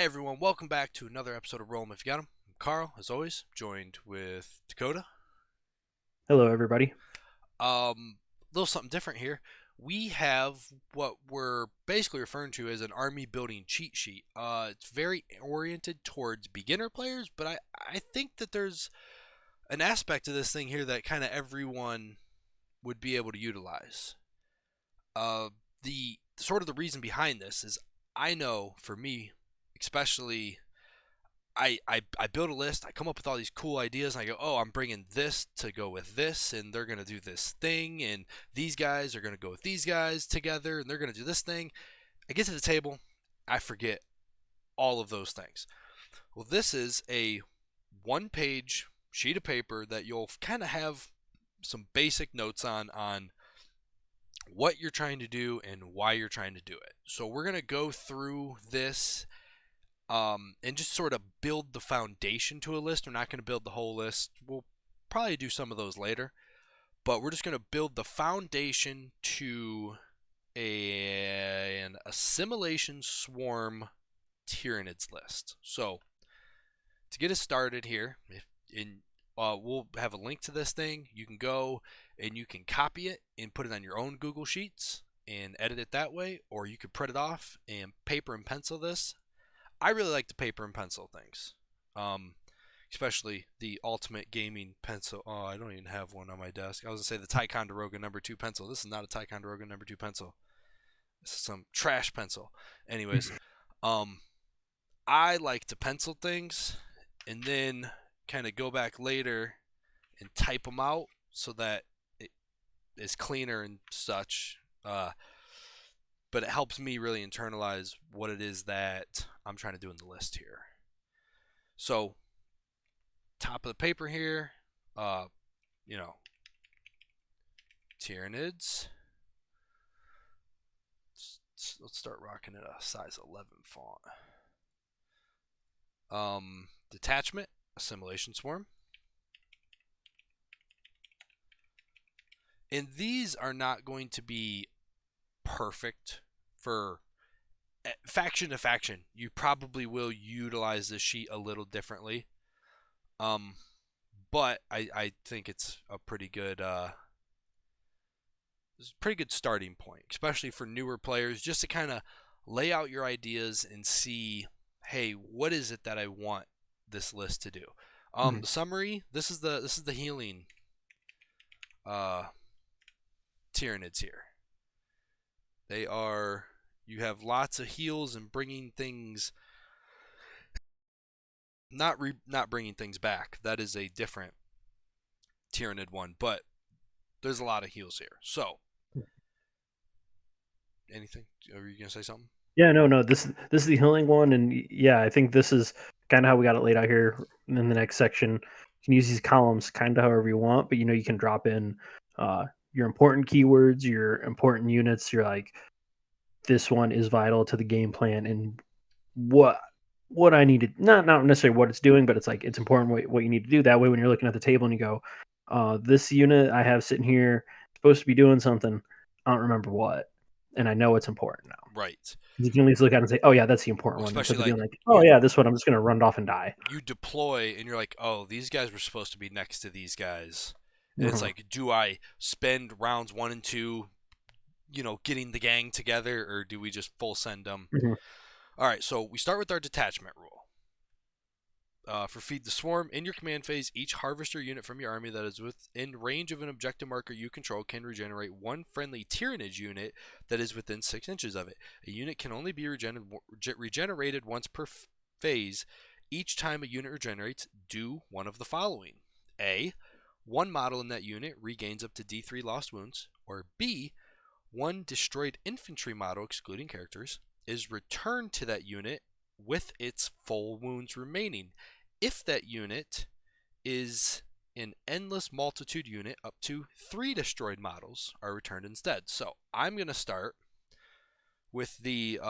Hey everyone, welcome back to another episode of Roll 'em If You Got 'em. I'm Carl, as always, joined with Dakota. Hello, everybody. A little something different here. We have what we're basically referring to as an army building cheat sheet. It's very oriented towards beginner players, but I think that there's an aspect of this thing here that kind of everyone would be able to utilize. Uh, the sort of the reason behind this is I know for me, especially I build a list. I come up with all these cool ideas. And I go, oh, I'm bringing this to go with this, and they're gonna do this thing, and these guys are gonna go with these guys together, and they're gonna do this thing. I get to the table, I forget all of those things. Well, this is a one-page sheet of paper that you'll kind of have some basic notes on what you're trying to do and why you're trying to do it. So we're gonna go through this and just sort of build the foundation to a list. We're not going to build the whole list. We'll probably do some of those later, but we're just going to build the foundation to an assimilation swarm Tyranids list. So to get us started here, we'll have a link to this thing. You can go and you can copy it and put it on your own Google Sheets and edit it that way, or you could print it off and paper and pencil this. I really like the paper and pencil things, especially the Ultimate Gaming pencil. Oh, I don't even have one on my desk. I was gonna say the Ticonderoga number 2 pencil. This is not a Ticonderoga number 2 pencil. This is some trash pencil. Anyways, um, I like to pencil things and then kind of go back later and type them out so that it is cleaner and such. But it helps me really internalize what it is that I'm trying to do in the list here. So, top of the paper here, uh, you know, Tyranids. Let's start rocking at a size 11 font. Detachment, assimilation swarm. And these are not going to be perfect for faction to faction. You probably will utilize this sheet a little differently. Um, but I think it's a pretty good starting point, especially for newer players, just to kind of lay out your ideas and see, hey, what is it that I want this list to do? Mhm. The summary. This is the healing uh, Tyranids here. They are you have lots of heals and bringing things not bringing things back. That is a different Tyranid one, but there's a lot of heals here. So anything? Are you gonna say something? Yeah, no. This is the healing one, and yeah, I think this is kind of how we got it laid out here in the next section. You can use these columns kind of however you want, but you can drop in your important keywords, your important units. You're like, this one is vital to the game plan, and what what I need to not necessarily what it's doing, but it's like it's important what you need to do. That way, when you're looking at the table and you go, this unit I have sitting here supposed to be doing something. I don't remember what, and I know it's important now. Right. You can at least look at it and say, "Oh yeah, that's the important Well, one," especially instead of like being like, "Oh you yeah, this one I'm just gonna run off and die." you deploy and you're like, oh, these guys were supposed to be next to these guys, and it's Mhm. like, do I spend rounds 1 and 2, getting the gang together, or do we just full send them? Mhm. All right, so we start with our detachment rule. For Feed the Swarm, in your command phase, each harvester unit from your army that is within range of an objective marker you control can regenerate one friendly Tyrannid unit that is within 6 inches of it. A unit can only be regenerated once per phase. Each time a unit regenerates, do one of the following: A. One model in that unit regains up to D3 lost wounds, or B. One destroyed infantry model, excluding characters, is returned to that unit with its full wounds remaining. If that unit is an endless multitude unit, up to 3 destroyed models are returned instead. So I'm going to start with the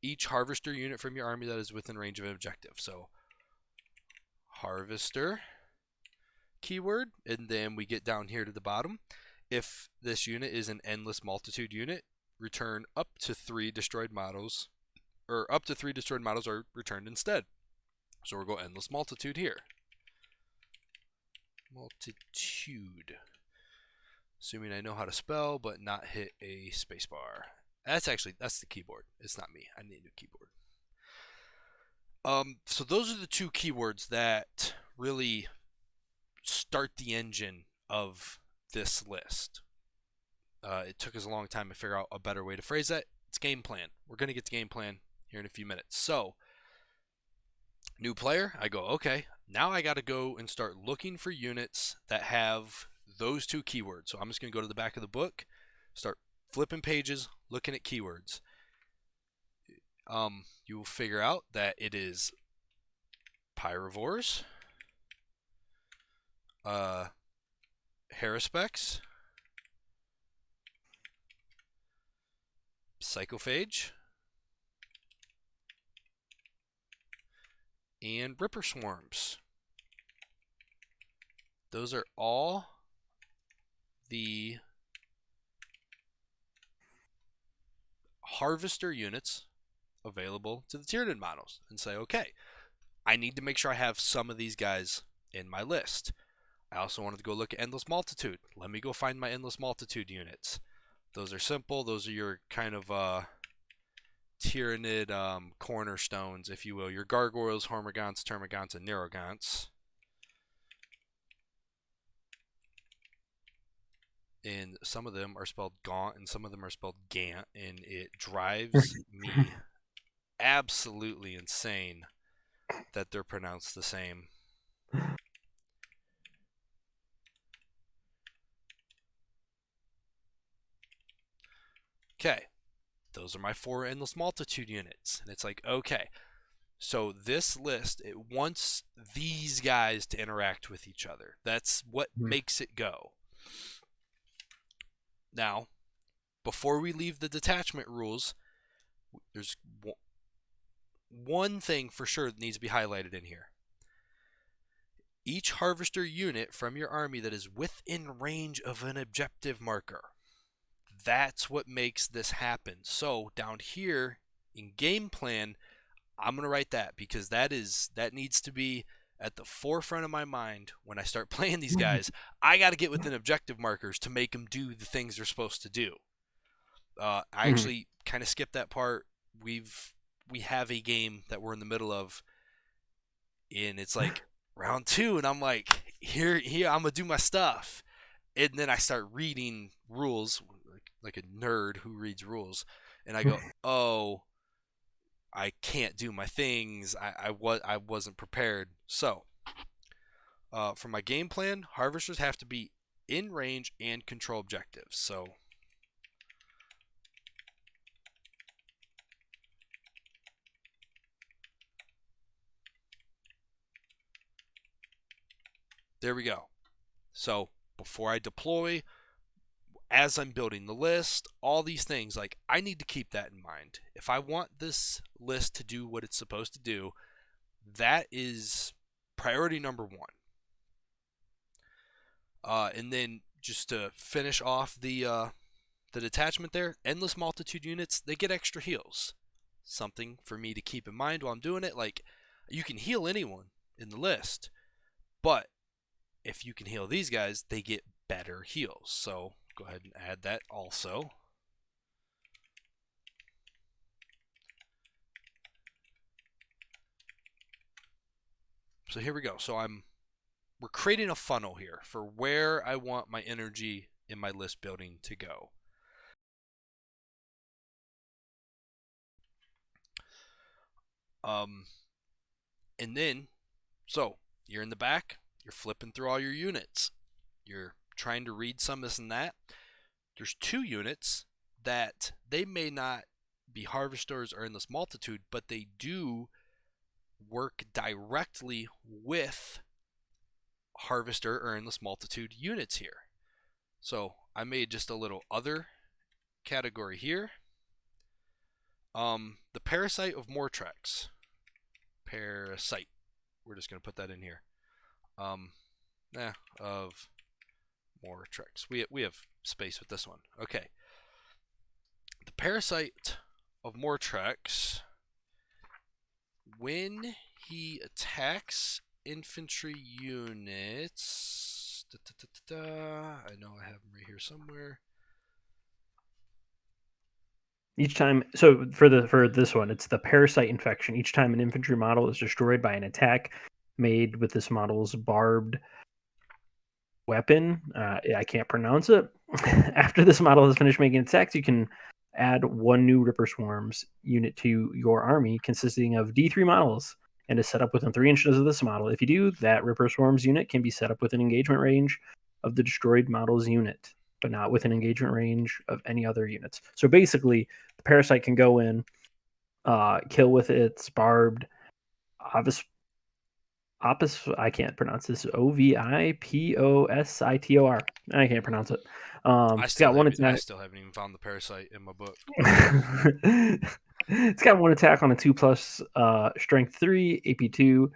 each harvester unit from your army that is within range of an objective. So harvester keyword, and then we get down here to the bottom. If this unit is an endless multitude unit, return up to 3 destroyed models or up to 3 destroyed models are returned instead. So we'll go endless multitude here. Multitude. Assuming I know how to spell, but not hit a spacebar. That's the keyboard. It's not me. I need a new keyboard. So those are the two keywords that really start the engine of this list. It took us a long time to figure out a better way to phrase that. It's game plan. We're going to get to game plan here in a few minutes. So, new player, I go, okay, now I got to go and start looking for units that have those two keywords. So I'm just going to go to the back of the book, start flipping pages, looking at keywords. You will figure out that it is Pyrovores, Haruspex, Psychophage, and Ripper Swarms. Those are all the harvester units available to the Tyranid models, and say, okay, I need to make sure I have some of these guys in my list. I also wanted to go look at Endless Multitude. Let me go find my Endless Multitude units. Those are simple. Those are your kind of Tyranid cornerstones, if you will. Your Gargoyles, Hormagaunts, Termagants, and Nerogaunts. And some of them are spelled Gaunt, and some of them are spelled Gant, and it drives me absolutely insane that they're pronounced the same. Okay, those are my 4 Endless Multitude units. And it's like, okay, so this list, it wants these guys to interact with each other. That's what makes it go. Now, before we leave the detachment rules, there's one thing for sure that needs to be highlighted in here. Each harvester unit from your army that is within range of an objective marker. That's what makes this happen. So down here in game plan, I'm going to write that because that needs to be at the forefront of my mind when I start playing these guys. I got to get within objective markers to make them do the things they're supposed to do. I actually kind of skipped that part. We have a game that we're in the middle of, and it's like round 2, and I'm like, here, I'm gonna do my stuff, and then I start reading rules like a nerd who reads rules, and I go, oh, I can't do my things. I wasn't prepared. So, for my game plan, harvesters have to be in range and control objectives. So. There we go. So before I deploy, as I'm building the list, all these things, like I need to keep that in mind. If I want this list to do what it's supposed to do, that is priority number 1. And then just to finish off the detachment there, Endless Multitude units, they get extra heals. Something for me to keep in mind while I'm doing it. Like, you can heal anyone in the list, but if you can heal these guys, they get better heals. So go ahead and add that also. So here we go. So we're creating a funnel here for where I want my energy in my list building to go. And then, so you're in the back, you're flipping through all your units. You're trying to read some this and that. There's 2 units that they may not be harvesters or endless multitude, but they do work directly with harvester or endless multitude units here. So I made just a little other category here. The Parasite of Mortrex. Parasite. We're just going to put that in here. Of Mortrex. We have space with this one. Okay. The Parasite of Mortrex when he attacks infantry units, I know I have them right here somewhere. Each time, so for this one, it's the parasite infection. Each time an infantry model is destroyed by an attack made with this model's barbed weapon, I can't pronounce it. After this model has finished making attacks, you can add one new Ripper Swarms unit to your army, consisting of D3 models, and is set up within 3 inches of this model. If you do, that Ripper Swarms unit can be set up within engagement range of the destroyed model's unit, but not within engagement range of any other units. So basically, the parasite can go in, kill with its barbed Ovis. I can't pronounce this. Ovipositor. I can't pronounce it. It's got one I attack. still haven't even found the parasite in my book. It's got one attack on a 2+ strength 3, AP 2,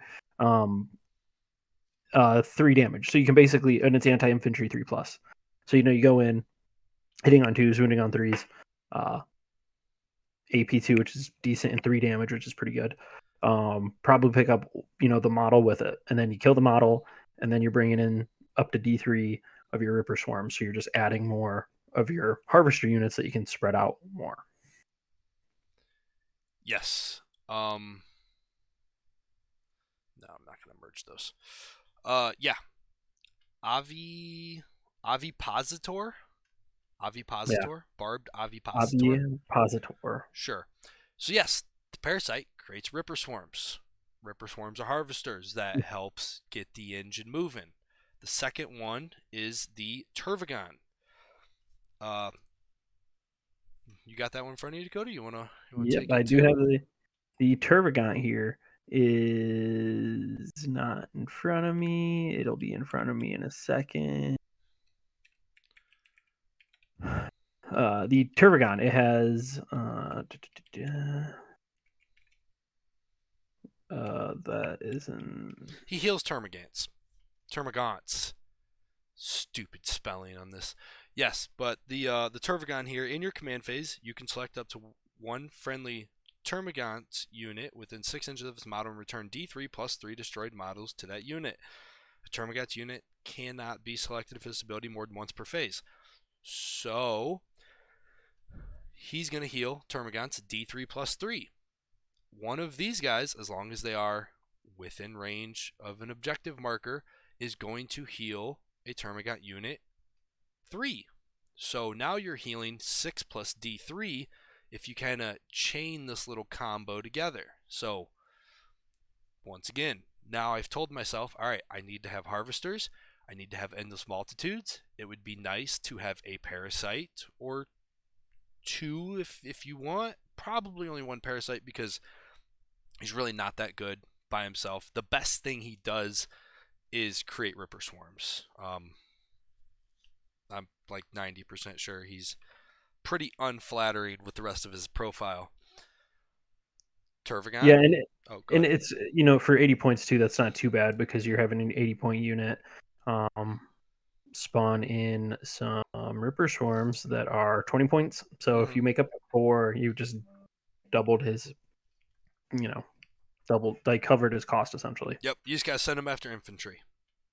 3 damage. So you can basically, and it's anti-infantry 3+. So you go in, hitting on 2s, wounding on 3s, AP 2, which is decent, and 3 damage, which is pretty good. Probably pick up the model with it, and then you kill the model, and then you're bringing in up to D3 of your Ripper Swarm. So you're just adding more of your Harvester units that you can spread out more. Yes. No, I'm not gonna merge those. Yeah. Avi Avipositor? Yeah, Avipositor? Barbed Avipositor? Ovipositor. Sure. So yes, the parasite creates Ripper Swarms. Ripper Swarms are harvesters that helps get the engine moving. The second one is the Turvagon. Uh, you got that one in front of you, Dakota? You wanna Yep, take I it do too? have the Tervagant here. Is not in front of me. It'll be in front of me in a second. The Tervagon, it has that isn't. He heals Termagants. Termagants. Stupid spelling on this. Yes, but the Turvagon here in your command phase, you can select up to one friendly Termagant unit within 6 inches of its model and return D3 plus 3 destroyed models to that unit. A Termagant unit cannot be selected for this ability more than once per phase. So he's going to heal Termagants D3 plus 3. One of these guys, as long as they are within range of an objective marker, is going to heal a Termagant unit 3. So now you're healing 6 plus D3 if you kind of chain this little combo together. So once again, now I've told myself, all right, I need to have harvesters. I need to have endless multitudes. It would be nice to have a parasite or two if you want. Probably only one parasite because he's really not that good by himself. The best thing he does is create Ripper Swarms. I'm like 90% sure he's pretty unflattering with the rest of his profile. Yeah, Turvagon? Oh, go and ahead. it's for 80 points too. That's not too bad because you're having an 80-point unit. Spawn in some Ripper Swarms that are 20 points. So if Mm-hmm. you make up 4, you just doubled his, covered his cost essentially. Yep, you just gotta send him after infantry.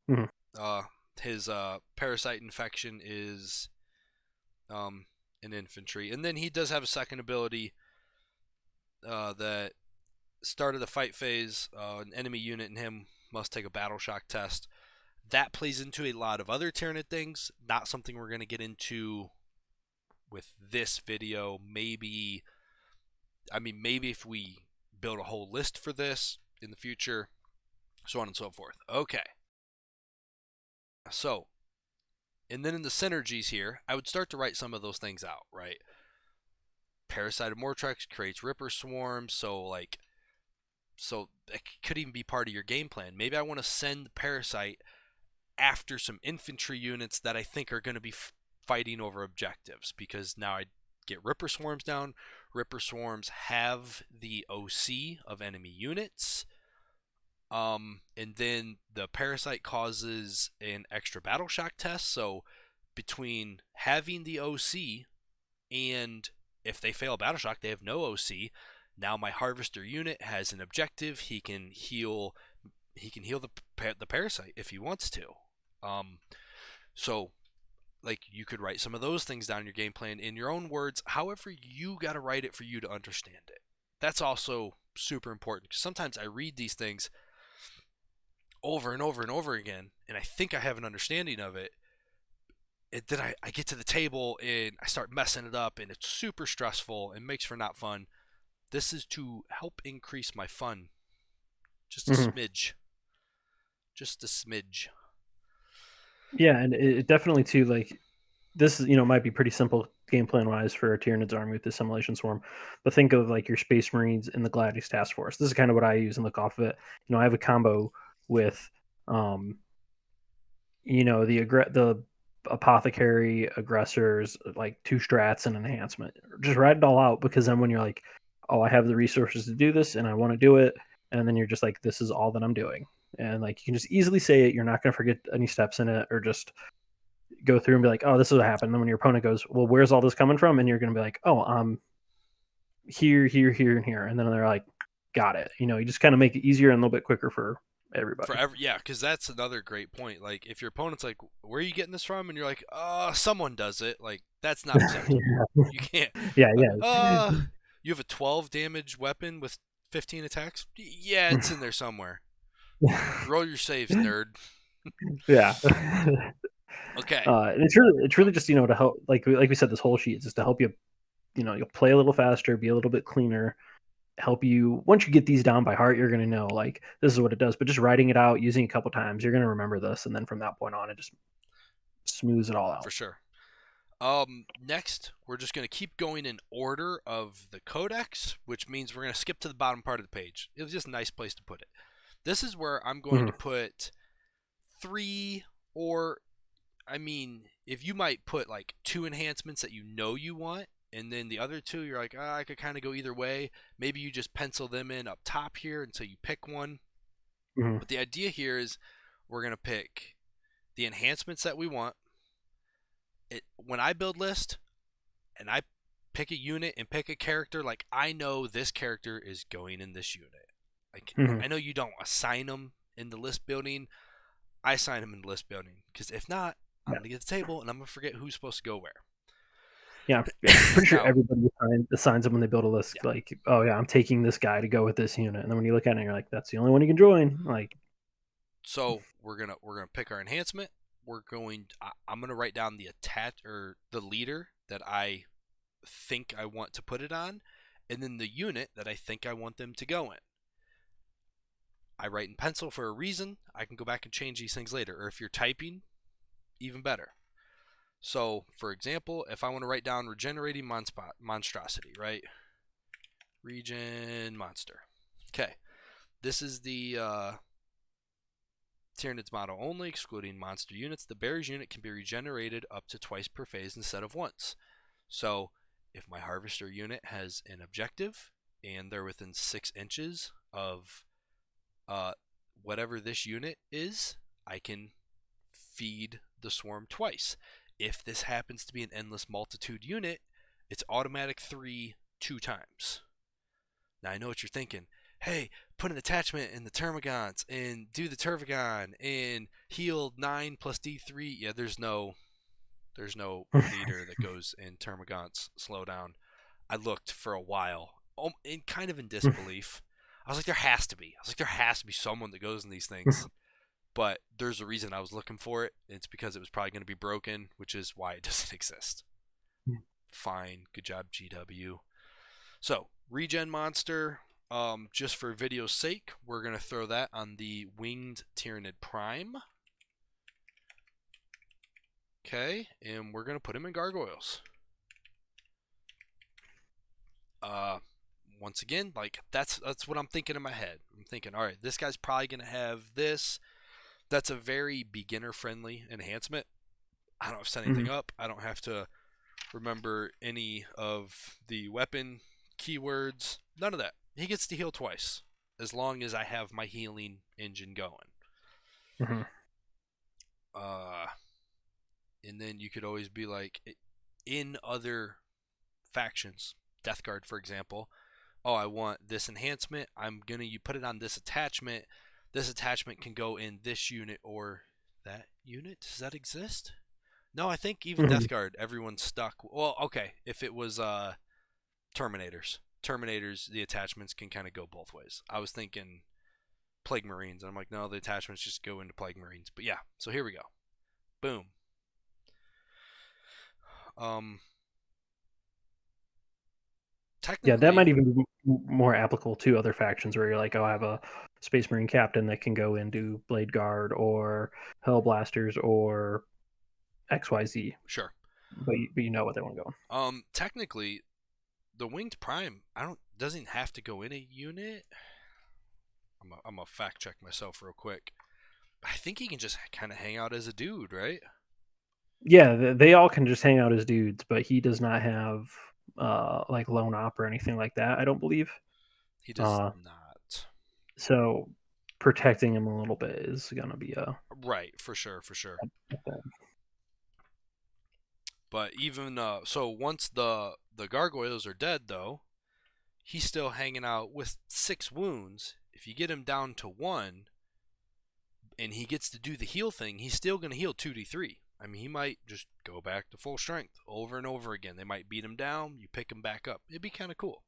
Mm-hmm. Uh, his parasite infection is an infantry, and then he does have a second ability that start of the fight phase, an enemy unit and him must take a battle shock test. That plays into a lot of other Tyranid things. Not something we're gonna get into with this video. Maybe if we build a whole list for this in the future, so on and so forth. Okay. So, and then in the synergies here, I would start to write some of those things out, right? Parasite of Mortrex creates Ripper Swarms, so it could even be part of your game plan. Maybe I want to send the Parasite after some infantry units that I think are going to be fighting over objectives, because now I get Ripper Swarms down. Ripper Swarms have the OC of enemy units. And then the Parasite causes an extra battle shock test. So between having the OC and if they fail battle shock, they have no OC. Now my harvester unit has an objective. He can heal the parasite if he wants to. Um, so like you could write some of those things down in your game plan in your own words, however you got to write it for you to understand it. That's also super important because sometimes I read these things over and over and over again and I think I have an understanding of it. And then I get to the table and I start messing it up and it's super stressful and makes for not fun. This is to help increase my fun just a Hmm. smidge. Just a smidge. Yeah, and it definitely too like this might be pretty simple game plan wise for a Tyranid's army with the assimilation swarm, but think of like your Space Marines and the Gladius Task Force. This is kind of what I use and look off of it. I have a combo with um the apothecary aggressors, like two strats and enhancement. Just write it all out, because then when you're like, oh, I have the resources to do this and I want to do it, and then you're just like, this is all that I'm doing, and like you can just easily say it. You're not going to forget any steps in it, or just go through and be like, oh, this is what happened. And then when your opponent goes, well, where's all this coming from, and you're going to be like, oh, here, here, here, and here, and then they're like, got it. You just kind of make it easier and a little bit quicker for everybody. Yeah, because that's another great point. Like, if your opponent's like, "Where are you getting this from?" and you're like, someone does it." Like, that's not acceptable. Yeah, You can't. yeah, Uh, yeah. uh you have a 12 damage weapon with 15 attacks. Yeah, it's in there somewhere. Roll your saves, nerd. Yeah. Okay. And it's really just to help, like we said, this whole sheet is just to help you. You'll play a little faster, be a little bit cleaner, help you. Once you get these down by heart, you're gonna know like this is what it does. But just writing it out, using it a couple times, you're gonna remember this, and then from that point on, it just smooths it all For out. sure. Next, we're just going to keep going in order of the codex, which means we're going to skip to the bottom part of the page. It was just a nice place to put it. This is where I'm going to Hmm. put three, or if you might put like two enhancements that you want, and then the other two you're like, I could kind of go either way. Maybe you just pencil them in up top here until you pick one. Hmm. But the idea here is we're going to pick the enhancements that we want. When I build list and I pick a unit and pick a character, like I know this character is going in this unit. Like Hmm. I know you don't assign them in the list building. I assign them in the list building because if not, I'm Yeah, gonna get the table and I'm gonna forget who's supposed to go where. yeah. Pretty sure Now, everybody assigns them when they build a list. yeah. Like, oh yeah, I'm taking this guy to go with this unit, and then when you look at it, you're like, that's the only one you can join. Like, So we're gonna pick our enhancement. I'm gonna write down the attach or the leader that I think I want to put it on, and then the unit that I think I want them to go in. I write in pencil for a reason. I can go back and change these things later. Or if you're typing, even better. So, for example, if I want to write down regenerating monstrosity, right? Regen monster. Okay. This is the Tyranid's motto only, excluding monster units. The bearer's unit can be regenerated up to twice per phase instead of once. So, if my harvester unit has an objective and they're within 6 inches of uh, whatever this unit is, I can feed the swarm twice. If this happens to be an endless multitude unit, it's automatic 3 2 times. Now I know what you're thinking. Hey, put an attachment in the Termagants and do the Tervagon and heal 9 plus D3. Yeah, there's no leader that goes in Termagant's slowdown. I looked for a while, in kind of in disbelief. I was like, there has to be. I was like, there has to be someone that goes in these things. But there's a reason I was looking for it. It's because it was probably going to be broken, which is why it doesn't exist. Fine. Good job, GW. So, regen monster. Just for video's sake, we're going to throw that on the Winged Tyranid Prime. Okay, and we're going to put him in Gargoyles. Uh, Once again, like that's what I'm thinking in my head. I'm thinking, all right, this guy's probably going to have this. That's a very beginner friendly enhancement. I don't have to set anything Mhm. up. I don't have to remember any of the weapon keywords. None of that. He gets to heal twice as long as I have my healing engine going. Mhm. Uh, and then you could always be like, in other factions, Death Guard, for example, oh, I want this enhancement. You put it on this attachment. This attachment can go in this unit or that unit. Does that exist? No, I think even Mhm. Death Guard, everyone's stuck. Well, okay, if it was Terminators. Terminators, the attachments can kind of go both ways. I was thinking Plague Marines, and I'm like, no, the attachments just go into Plague Marines. But yeah, so here we go. Boom. Um, Yeah, that technically, might even be more applicable to other factions where you're like, oh, I have a Space Marine captain that can go into Blade Guard or Hellblasters or XYZ, sure. but you know what they want to go. Technically, the Winged Prime, I don't doesn't have to go in a unit. I'm gonna fact check myself real quick. I think he can just kind of hang out as a dude, right? Yeah, they all can just hang out as dudes, but he does not have like lone op or anything like that. I don't believe. He does Uh, not. so protecting him a little bit is gonna be Right, for sure, for sure. a thing. But even so, once the gargoyles are dead, though, he's still hanging out with 6 wounds. If you get him down to 1, and he gets to do the heal thing, he's still gonna heal 2d3. I mean, he might just go back to full strength over and over again. They might beat him down, you pick him back up. It'd be kind of cool.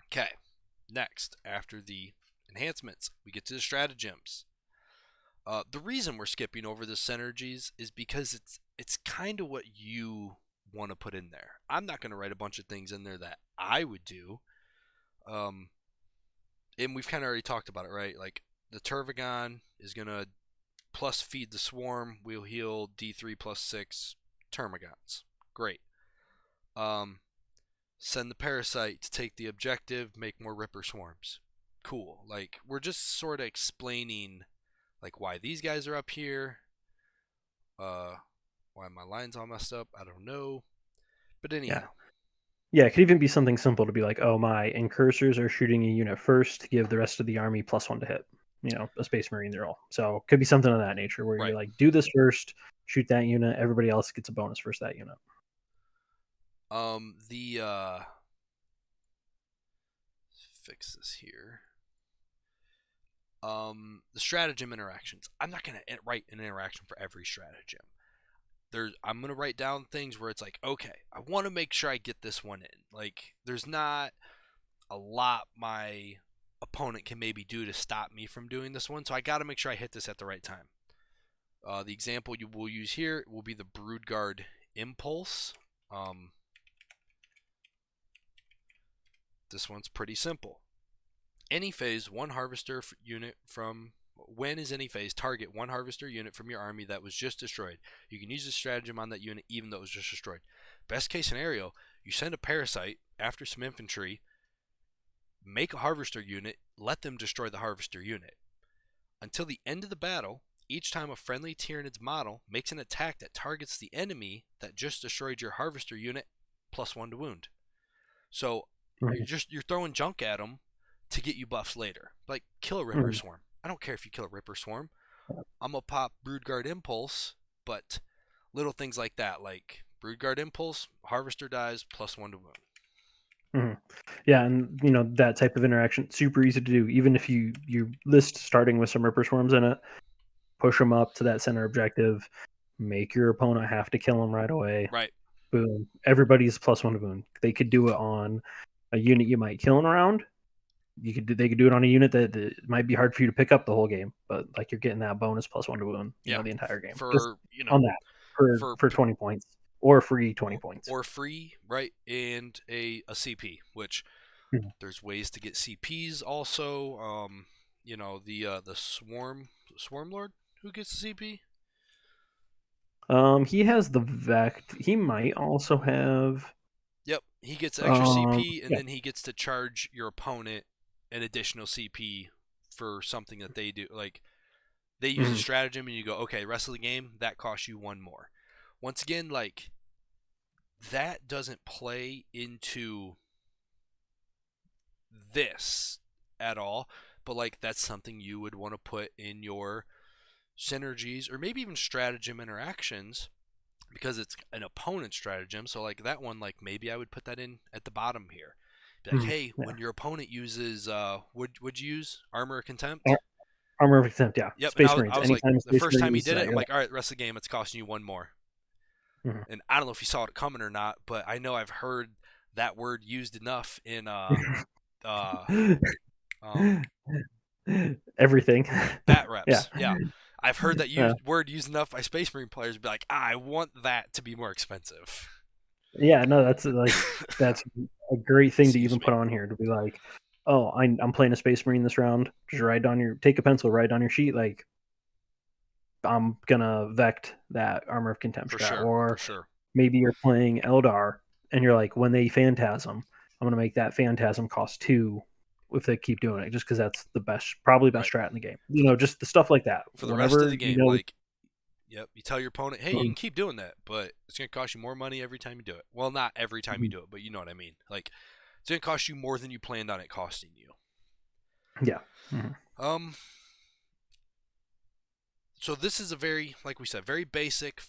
Okay, next, after the enhancements, we get to the stratagems. The reason we're skipping over the synergies is because it's kind of what you want to put in there. I'm not going to write a bunch of things in there that I would do. Um, and we've kind of already talked about it, right? Like the Turvagon is going to plus feed the swarm. We'll heal D3 plus 6 Termagants. Great. Um, Send the parasite to take the objective, make more Ripper swarms. Cool. Like we're just sort of explaining like why these guys are up here. Uh, why my line's all messed up, I don't know. But Yeah, anyhow, yeah. It could even be something simple to be like, oh, my incursors are shooting a unit first to give the rest of the army +1 to hit. You know, a Space Marine roll. So it could be something of that nature where you're right. like, do this first, shoot that unit. Everybody else gets a bonus versus that unit. The fix this here. The stratagem interactions. I'm not gonna write an interaction for every stratagem. I'm gonna write down things where it's like, okay, I want to make sure I get this one in. Like, there's not a lot my opponent can maybe do to stop me from doing this one, so I got to make sure I hit this at the right time. The example you will use here will be the Broodguard Impulse. Um, this one's pretty simple. Any phase, one harvester unit from when is any phase, target one harvester unit from your army that was just destroyed. You can use this stratagem on that unit even though it was just destroyed. Best case scenario, you send a parasite after some infantry, make a harvester unit, let them destroy the harvester unit. Until the end of the battle, each time a friendly Tyranid's model makes an attack that targets the enemy that just destroyed your harvester unit, +1 to wound. So Mhm. you're throwing junk at them to get you buffs later. Like kill a Ripper Mhm. Swarm. I don't care if you kill a Ripper Swarm. I'm gonna pop Broodguard Impulse, but little things like that, like Broodguard Impulse, Harvester dies, +1 to wound. Mhm. Yeah, and you know that type of interaction super easy to do. Even if you list starting with some Ripper Swarms in it, push them up to that center objective, make your opponent have to kill them right away. Right. Boom, everybody's +1 to wound. They could do it on a unit you might kill in a round. They could do it on a unit that might be hard for you to pick up the whole game, but like you're getting that bonus +1 to wound, you Yeah. know, the entire game just For on that for for 20 points or free 20 points. or free, right? And a CP, which Mhm. there's ways to get CPs also. The swarm lord who gets the CP. He has the Vect. He might also have Yep, he gets extra CP, and yeah. then he gets to charge your opponent an additional CP for something that they do. Like they use a Mhm. stratagem, and you go, okay, rest of the game that costs you one more. Once again, like that doesn't play into this at all, but like that's something you would want to put in your synergies or maybe even stratagem interactions because it's an opponent stratagem. So like that one, like maybe I would put that in at the bottom here. Be like, Mhm. hey, Yeah. when your opponent uses, would you use Armor of Ar- Contempt? Armor of Exempt, yeah. Yep. And Space I Marines. was like, Anytime the Space first time he Marines, did it, I'm you're like, all right, rest of the game, it's costing you one more. like, And I don't know if you saw it coming or not, but I know I've heard that word used enough in uh um everything. bat Yeah. reps. Yeah. I've heard that Yeah. word used enough by Space Marine players be like, I want that to be more expensive. Yeah, no, that's a great thing to Excuse even put me. on here to be like, oh, I'm playing a Space Marine this round. Just take a pencil, write on your sheet like I'm gonna vect that Armor of Contempt For strat. sure. For Or sure. maybe you're playing Eldar and you're like, when they Phantasm, I'm gonna make that Phantasm cost 2 if they keep doing it, just because that's the best, probably best Right. strat in the game. For the Just the stuff like that. for the rest of Whenever the you game, know, like, yep, you tell your opponent, hey, you can keep doing that, but it's gonna cost you more money every time you do it. Well, not every time you do it, but you know what I mean. Like, it's gonna cost you more than you planned on it costing you. yeah. Mhm. Um, so this is a very, like we said, very basic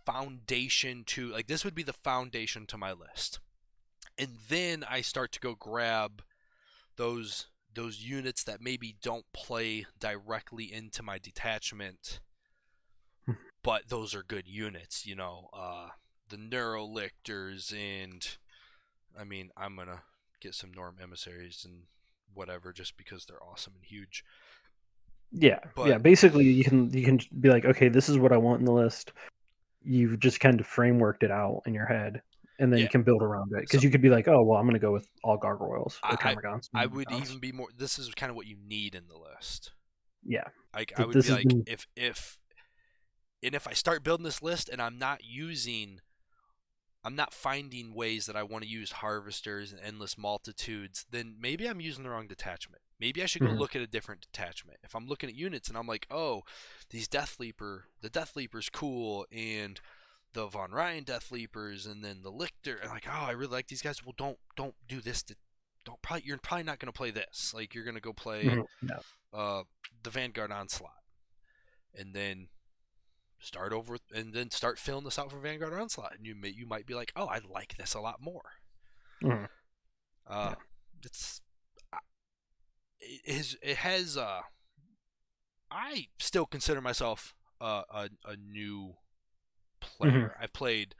foundation to, like, this would be the foundation to my list, and then I start to go grab those units that maybe don't play directly into my detachment, but those are good units. The Neurolictors, and I mean, I'm gonna get some Norm emissaries and whatever just because they're awesome and huge. Yeah, yeah. But Basically, you can be like, okay, this is what I want in the list. You've just kind of frameworked it out in your head, and then you yeah, can build around it. so Because you could be like, oh, well, I'm going to go with all gargoyles or I termagants. I would even be more. This is kind of what you need in the list. Yeah, Like I would this be has like, been. if I start building this list and I'm not finding ways that I want to use harvesters and endless multitudes, then maybe I'm using the wrong detachment. Maybe I should go Mhm, look at a different detachment. If I'm looking at units and I'm like, oh, the Death Leaper's cool, and the Von Ryan Death Leapers, and then the Lictor, and like, oh, I really like these guys. Well, don't do this. You're probably not going to play this. Like, you're going to go play yeah. uh, the Vanguard Onslaught, and then start filling this out for Vanguard Onslaught, and you might be like, oh, I like this a lot more. Mhm, Uh, yeah. it's it has I still consider myself a new Mhm, player. I've played,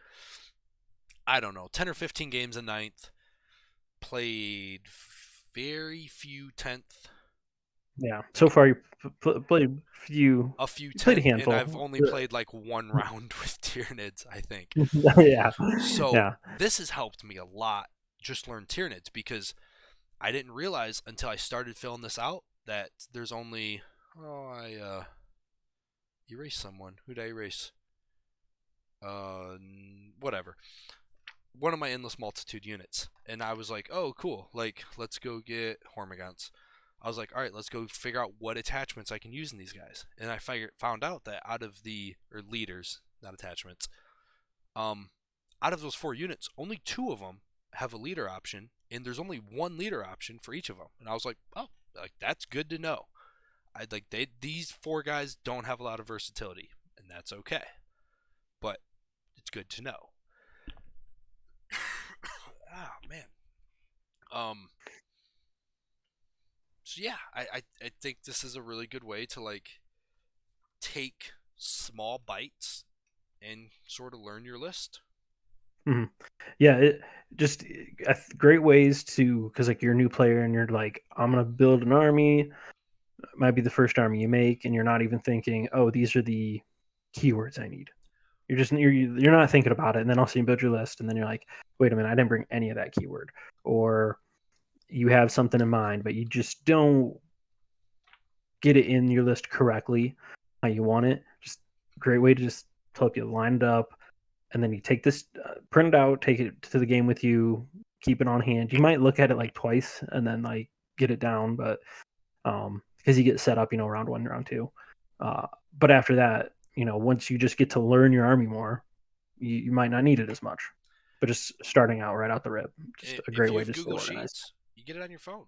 I don't know, 10 or 15 games a ninth. Played very few 10th, yeah. So far, you played few. a few You played a 10th, and I've handful. only played like one round with Tyranids, I think. Yeah, So yeah. this has helped me a lot, just learn Tyranids, because I didn't realize until I started filling this out that there's only, I erased someone. Who'd I erase? Whatever. One of my endless multitude units, and I was like, oh, cool. Like, let's go get Hormagaunts. I was like, all right, let's go figure out what attachments I can use in these guys. And I found out that out of the or leaders, not attachments, um, out of those 4 units, only 2 of them have a leader option, and there's only one leader option for each of them. And I was like, oh, like that's good to know. These 4 guys don't have a lot of versatility, and that's okay. But it's good to know. Oh man. Um. So yeah, I think this is a really good way to like take small bites and sort of learn your list. Mhm. Yeah, it just great ways to, because like you're a new player and you're like, I'm gonna build an army. It might be the first army you make, and you're not even thinking, oh, these are the keywords I need. You're not thinking about it, and then all of a sudden you build your list, and then you're like, wait a minute, I didn't bring any of that keyword, or you have something in mind, but you just don't get it in your list correctly how you want it. Just great way to just help you line it up, and then you take this, print it out, take it to the game with you, keep it on hand. You might look at it like twice and then like get it down, but because you get set up, round one, round two. Uh, but after that, once you just get to learn your army more, you might not need it as much. But just starting out right out the rip, just a If great you way have to stay Google organized. Sheets, you get it on your phone.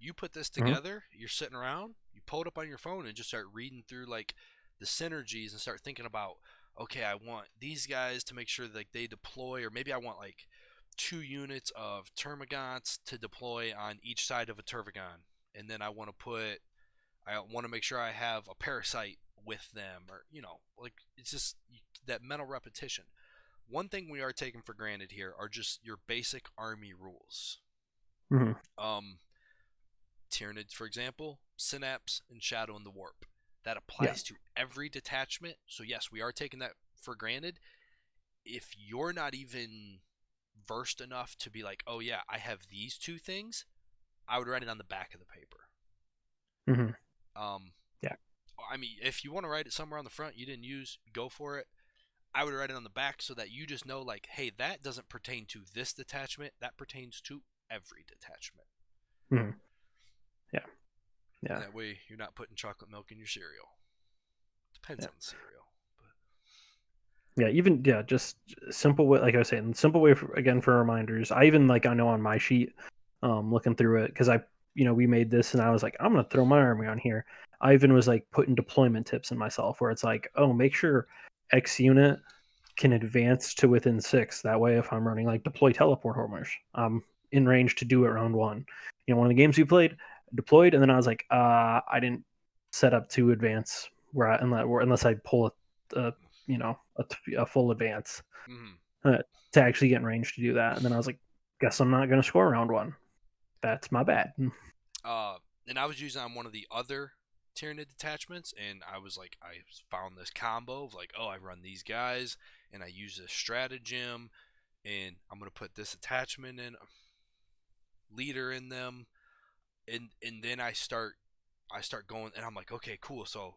You put this Mhm. together, you're sitting around, you pull it up on your phone and just start reading through like the synergies and start thinking about, okay, I want these guys to make sure that they deploy, or maybe I want like 2 units of termagants to deploy on each side of a termagon, and then I want to make sure I have a parasite with them, or like it's just that mental repetition. One thing we are taking for granted here are just your basic army rules. Hmm. Um, Tyranids, for example, Synapse and Shadow in the Warp. That Yeah. applies to every detachment. So yes, we are taking that for granted. If you're not even versed enough to be like, oh yeah, I have these two things, I would write it on the back of the paper. Hmm. Um, Yeah. I mean, if you want to write it somewhere on the front you didn't use, go for it. I would write it on the back so that you just know, like, hey, that doesn't pertain to this detachment. That pertains to every detachment. Hmm. Yeah. And Yeah. that way you're not putting chocolate milk in your cereal. Depends Yeah. on the cereal. But Yeah, even yeah, just simple way, like I was saying, simple way for, again for reminders. I even like I know on my sheet, looking through it because we made this and I was like I'm gonna throw my army on here. I even was like putting deployment tips in myself where it's like, oh, make sure X unit can advance to within 6. That way, if I'm running like deploy teleport homers, I'm in range to do it round one. One of the games we played, deployed, and then I was like, I didn't set up to advance unless I pull a a full advance mm, uh, to actually get in range to do that. And then I was like, guess I'm not going to score round one. That's my bad. uh, and I was using on one of the other Tyranid detachments, and I was like, I found this combo of like, oh, I run these guys, and I use this stratagem, and I'm gonna put this attachment in, leader in them, and then I start going, and I'm like, okay, cool. So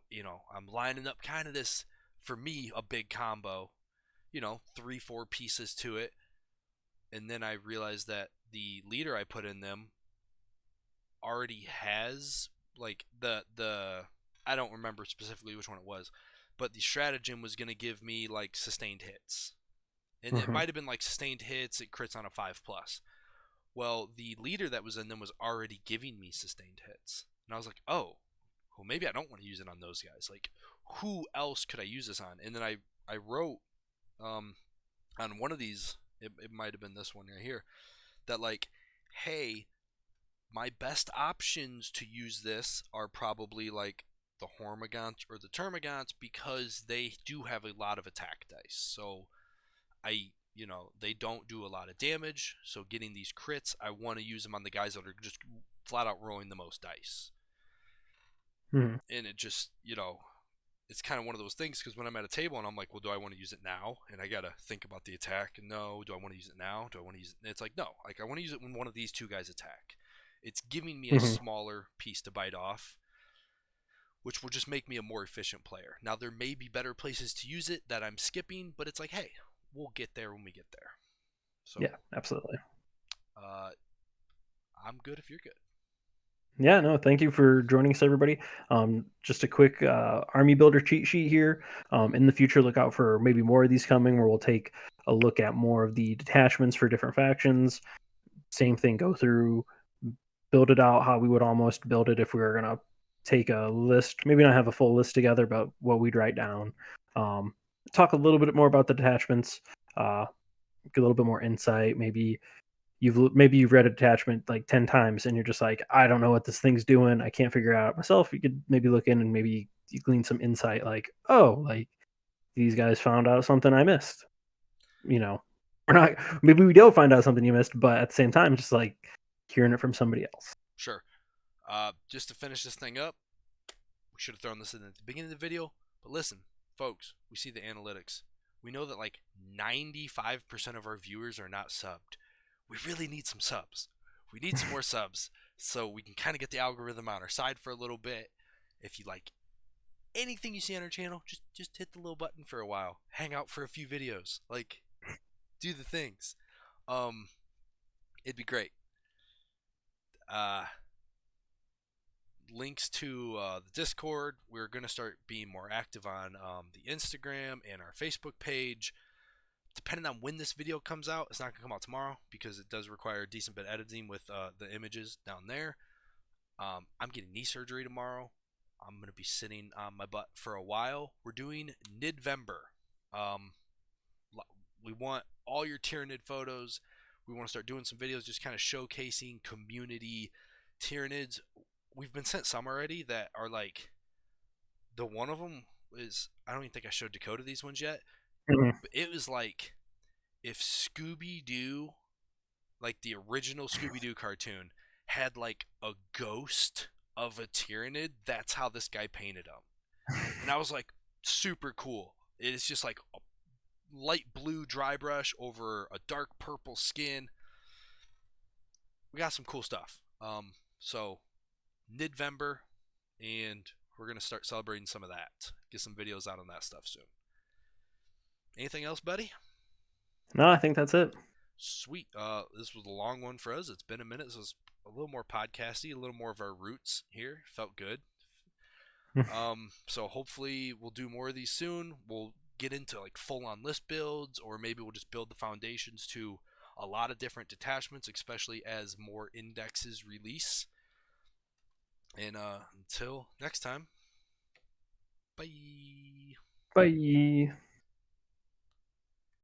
I'm lining up kind of this, for me, a big combo, 3 4 pieces to it, and then I realized that the leader I put in them already has like the I don't remember specifically which one it was, but the stratagem was gonna give me like sustained hits, and it Mm-hmm. might have been like sustained hits. It crits on a 5+. Well, the leader that was in them was already giving me sustained hits, and I was like, oh, well maybe I don't want to use it on those guys. Like, who else could I use this on? And then I wrote um on one of these. It might have been this one right here, that like, hey, my best options to use this are probably like the Hormagaunts or the Termagants, because they do have a lot of attack dice. So they don't do a lot of damage. So getting these crits, I want to use them on the guys that are just flat out rolling the most dice. Mm-hmm. And it just, it's kind of one of those things, because when I'm at a table and I'm like, well, do I want to use it now? And I got to think about the attack. No. Do I want to use it now? Do I want to use it? And it's like, no. Like, I want to use it when one of these two guys attack. It's giving me a Mm-hmm. smaller piece to bite off, which will just make me a more efficient player. Now, there may be better places to use it that I'm skipping, but it's like, hey, we'll get there when we get there. So, Yeah, absolutely. uh, I'm good if you're good. Yeah, no, thank you for joining us, everybody. Just a quick army builder cheat sheet here. Mm-hmm. In the future, look out for maybe more of these coming, where we'll take a look at more of the detachments for different factions. Same thing, go through, build it out how we would almost build it if we were gonna take a list. Maybe not have a full list together, but what we'd write down. Um, Talk a little bit more about the detachments. Get a little bit more insight. Maybe you've read a detachment like 10 times and you're just like, I don't know what this thing's doing, I can't figure it out myself. You could maybe look in and maybe you glean some insight, like, oh, like these guys found out something I missed, you know or not. Maybe we don't find out something you missed, but at the same time, just like hearing it from somebody else. Sure. Just to finish this thing up, we should have thrown this in at the beginning of the video. But listen, folks, we see the analytics. We know that like 95% of our viewers are not subbed. We really need some subs. We need some more subs so we can kind of get the algorithm on our side for a little bit. If you like anything you see on our channel, just hit the little button for a while. Hang out for a few videos. Like, do the things. Um, it'd be great. Uh, Links to the Discord. We're going to start being more active on the Instagram and our Facebook page. Depending on when this video comes out, it's not going to come out tomorrow because it does require a decent bit of editing with the images down there. I'm getting knee surgery tomorrow. I'm going to be sitting on my butt for a while. We're doing Nidvember. Um, we want all your Tyranid photos. We want to start doing some videos just kind of showcasing community Tyranids. We've been sent some already that are like, the one of them is, I don't even think I showed Dakota these ones yet, Mhm. but it was like if Scooby Doo, like the original Scooby Doo cartoon, had like a ghost of a Tyranid, that's how this guy painted them. And I was like, super cool. It's just like a light blue dry brush over a dark purple skin. We got some cool stuff. So mid-November, and we're gonna start celebrating some of that. Get some videos out on that stuff soon. Anything else, buddy? No, I think that's it. Sweet. This was a long one for us. It's been a minute. This was a little more podcasty, a little more of our roots here. Felt good. So hopefully we'll do more of these soon. We'll get into like full on list builds, or maybe we'll just build the foundations to a lot of different detachments, especially as more indexes release. And until next time, bye. Bye.